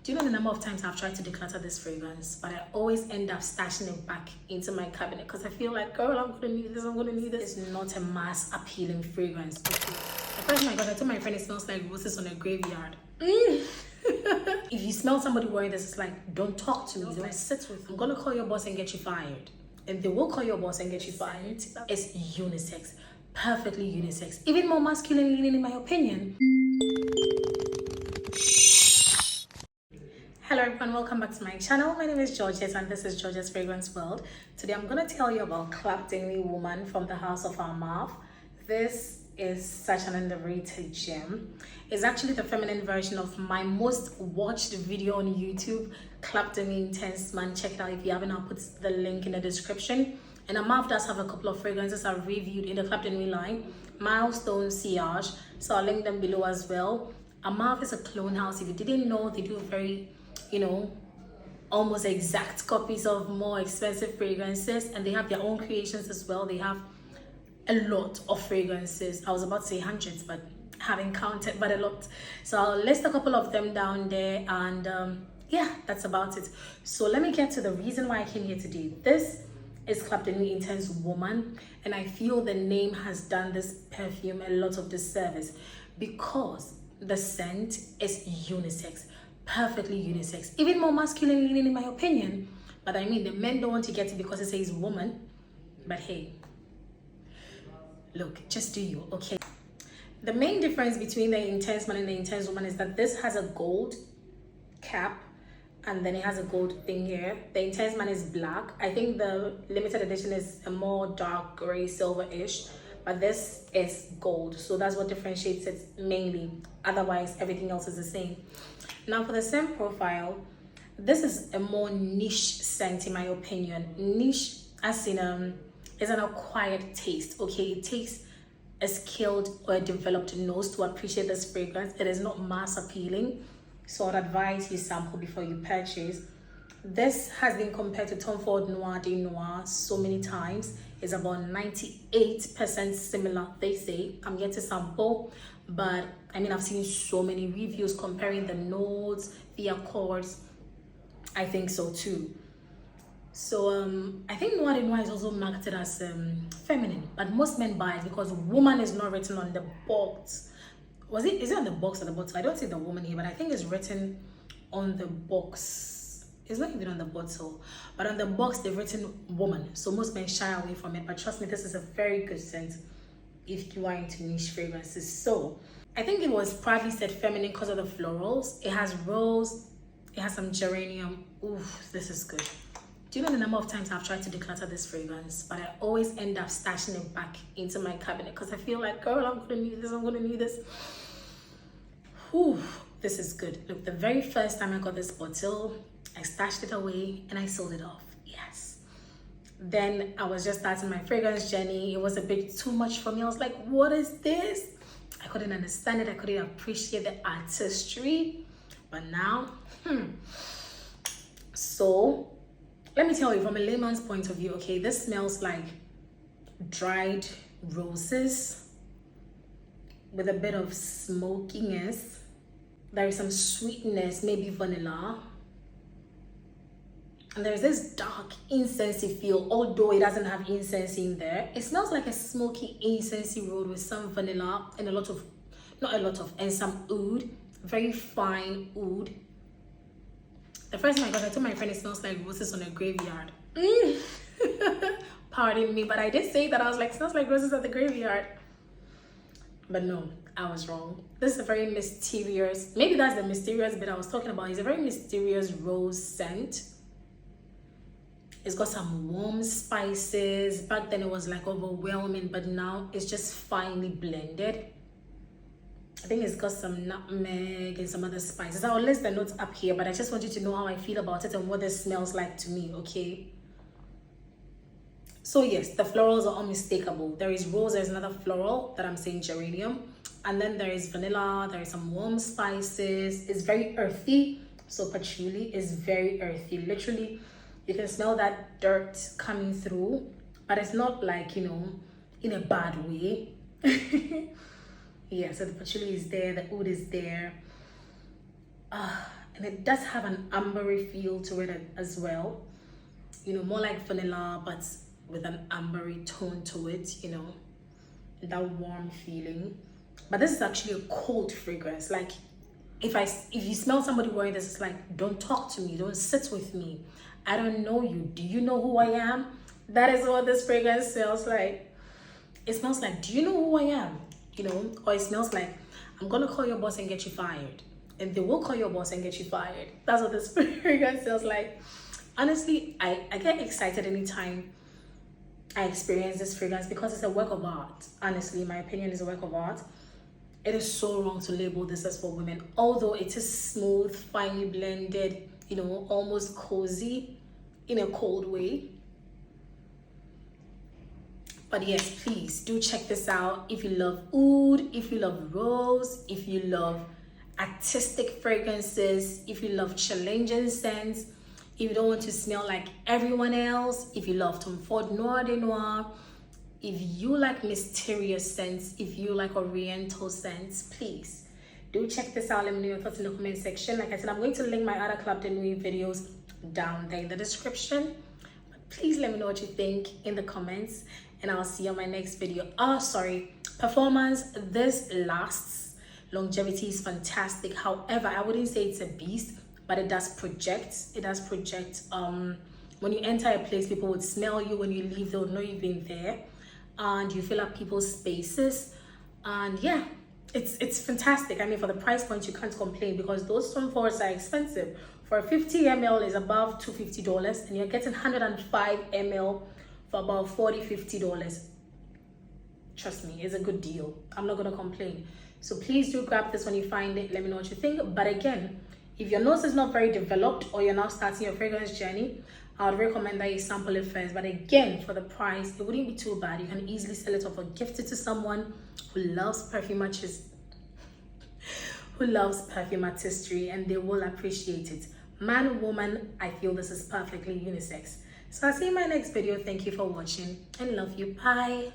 Do you know the number of times I've tried to declutter this fragrance, but I always end up stashing it back into my cabinet because I feel like, girl, I'm gonna need this, I'm gonna need this. It's not a mass appealing fragrance. Okay. At first, my God, I told my friend it smells like roses on a graveyard. If you smell somebody wearing this, it's like, don't talk to me, don't sit with me. I'm gonna call your boss and get you fired. And they will call your boss and get you fired. It's unisex, perfectly unisex, even more masculine leaning in my opinion. Hello everyone, welcome back to my channel. My name is Georges and this is Georges Fragrance World. Today I'm going to tell you about Claptonly Woman from the House of Armagh. This is such an underrated gem. It's actually the feminine version of my most watched video on YouTube, Nuit Intense Man. Check it out if you haven't. I'll put the link in the description. And Armagh does have a couple of fragrances I've reviewed in the Claptonly line, Milestone, Sillage, so I'll link them below as well. Armagh is a clone house. If you didn't know, they do very, almost exact copies of more expensive fragrances, and they have their own creations as well. They have a lot of fragrances. I was about to say hundreds, but haven't counted, but a lot. So I'll list a couple of them down there, and yeah, that's about it. So let me get to the reason why I came here today. This is Claptonly Intense Woman, and I feel the name has done this perfume a lot of disservice because the scent is unisex, perfectly unisex, even more masculine leaning in my opinion. But I mean, the men don't want to get it because it says woman, but hey, look, just do you, okay? The main difference between the Intense Man and the Intense Woman is that this has a gold cap and then it has a gold thing here. The Intense Man is black. I think the limited edition is a more dark gray silver-ish, but this is gold, so that's what differentiates it mainly. Otherwise, everything else is the same. Now for the scent profile, this is a more niche scent in my opinion. Niche as in is an acquired taste, okay? It takes a skilled or a developed nose to appreciate this fragrance. It is not mass appealing, so I'd advise you sample before you purchase. This has been compared to Tom Ford Noir de Noir so many times. It's about 98% similar, they say. I'm yet to sample, but I mean, I've seen so many reviews comparing the notes, the accords. I think so too. So I think Noir de Noir is also marketed as feminine, but most men buy it because woman is not written on the box. Is it on the box or the bottle? I don't see the woman here, but I think it's written on the box. It's not even on the bottle, but on the box they've written woman, so most men shy away from it. But trust me, this is a very good scent if you are into niche fragrances. So I think it was probably said feminine because of the florals. It has rose, it has some geranium. Ooh, this is good. Do you know the number of times I've tried to declutter this fragrance, but I always end up stashing it back into my cabinet because I feel like, girl, I'm gonna need this, I'm gonna need this. Ooh, this is good. Look, the very first time I got this bottle, I stashed it away and I sold it off. Yes. Then I was just starting my fragrance journey. It was a bit too much for me. I was like, what is this? I couldn't understand it. I couldn't appreciate the artistry. But now, So let me tell you from a layman's point of view, okay, this smells like dried roses with a bit of smokiness. There is some sweetness, maybe vanilla. And there's this dark incensey feel, although it doesn't have incense in there. It smells like a smoky incensey road with some vanilla and and some oud, very fine oud. The first time I got it, I told my friend it smells like roses on a graveyard. Pardon me, but I did say that. I was like, it smells like roses at the graveyard. But no, I was wrong. This is a very mysterious, maybe that's the mysterious bit I was talking about. It's a very mysterious rose scent. It's got some warm spices. Back then it was like overwhelming, but now it's just finely blended. I think it's got some nutmeg and some other spices. I'll list the notes up here, but I just want you to know how I feel about it and what this smells like to me, okay? So yes, the florals are unmistakable. There is rose, there's another floral that I'm saying geranium. And then there is vanilla, there is some warm spices. It's very earthy. So patchouli is very earthy. Literally, you can smell that dirt coming through, but it's not like, in a bad way. Yeah, so the patchouli is there, the oud is there. and it does have an ambery feel to it as well. You know, more like vanilla, but with an ambery tone to it, you know, that warm feeling. But this is actually a cold fragrance. Like, if you smell somebody wearing this, it's like, don't talk to me, don't sit with me, I don't know you, do you know who I am? That is what this fragrance smells like. It smells like, do you know who I am? You know, or it smells like, I'm gonna call your boss and get you fired, and they will call your boss and get you fired. That's what this fragrance smells like. Honestly, I get excited anytime I experience this fragrance because it's a work of art. Honestly, in my opinion, it's a work of art. It is so wrong to label this as for women, although it is smooth, finely blended, you know, almost cozy in a cold way. But yes, please do check this out. If you love oud, if you love rose, if you love artistic fragrances, if you love challenging scents, if you don't want to smell like everyone else, if you love Tom Ford Noir de Noir, if you like mysterious scents, if you like oriental scents, please do check this out. Let me know your thoughts in the comment section. Like I said, I'm going to link my other Club de Nuit videos down there in the description. But please let me know what you think in the comments, and I'll see you on my next video. Oh, sorry, performance, this lasts. Longevity is fantastic. However, I wouldn't say it's a beast, but it does project. It does project. When you enter a place, people would smell you. When you leave, they'll know you've been there, and you fill up people's spaces. And yeah, it's fantastic. I mean, for the price point, you can't complain, because those Tom Fords are expensive. For a 50 ml is above $250, and you're getting 105 ml for about $40-50. Trust me, it's a good deal. I'm not gonna complain. So please do grab this when you find it. Let me know what you think. But again, if your nose is not very developed, or you're now starting your fragrance journey, I would recommend that you sample it first. But again, for the price, it wouldn't be too bad. You can easily sell it off or gift it to someone who loves perfume artistry, and they will appreciate it. Man, woman, I feel this is perfectly unisex. So I'll see you in my next video. Thank you for watching, and love you. Bye.